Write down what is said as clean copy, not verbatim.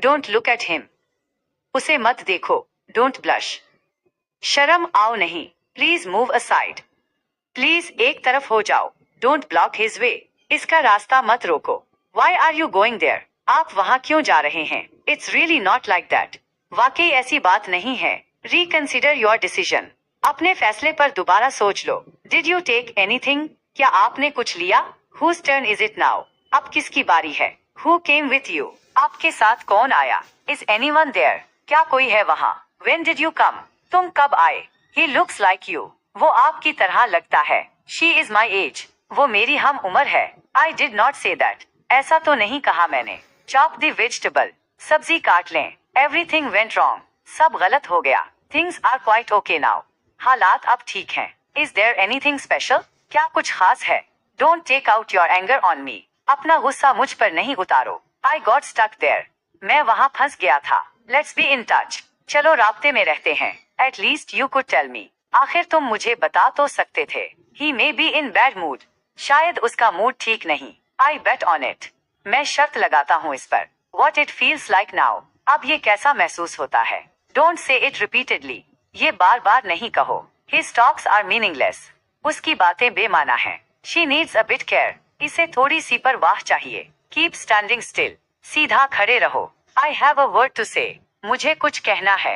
Don't look at him. उसे मत देखो. Don't blush. शर्म आओ नहीं. Please move aside. प्लीज एक तरफ हो जाओ. Don't block his way. इसका रास्ता मत रोको. Why are you going there? आप वहां क्यों जा रहे हैं? It's really not like that. वाकई ऐसी बात नहीं है. Reconsider your decision. अपने फैसले पर दोबारा सोच लो. Did you take anything? क्या आपने कुछ लिया? Whose turn is it now? अब किसकी बारी है? Who came with you? आपके साथ कौन आया? Is anyone there? क्या कोई है वहां? When did you come? तुम कब आए? He looks like you. वो आपकी तरह लगता है. She is my age. वो मेरी हम उम्र है. I did not say that. ऐसा तो नहीं कहा मैंने. Chop the vegetable. सब्जी काट लें. Everything went wrong. सब गलत हो गया. Things are quite okay now. हालात अब ठीक हैं. Is there anything special? क्या कुछ खास है? Don't take out your anger on me. अपना गुस्सा मुझ पर नहीं उतारो. I got stuck there. मैं वहां फंस गया था. Let's be in touch. चलो राब्ते में रहते हैं. At least you could tell me. आखिर तुम मुझे बता तो सकते थे. He may be in bad mood. शायद उसका मूड ठीक नहीं. I bet on it. मैं शर्त लगाता हूँ इस पर. What it feels like now. अब ये कैसा महसूस होता है? Don't say it repeatedly. ये बार बार नहीं कहो. His talks are meaningless. उसकी बातें बेमाना हैं. She needs a bit care. इसे थोड़ी सी परवाह चाहिए. Keep standing still. सीधा खड़े रहो. I have a word to say. मुझे कुछ कहना है.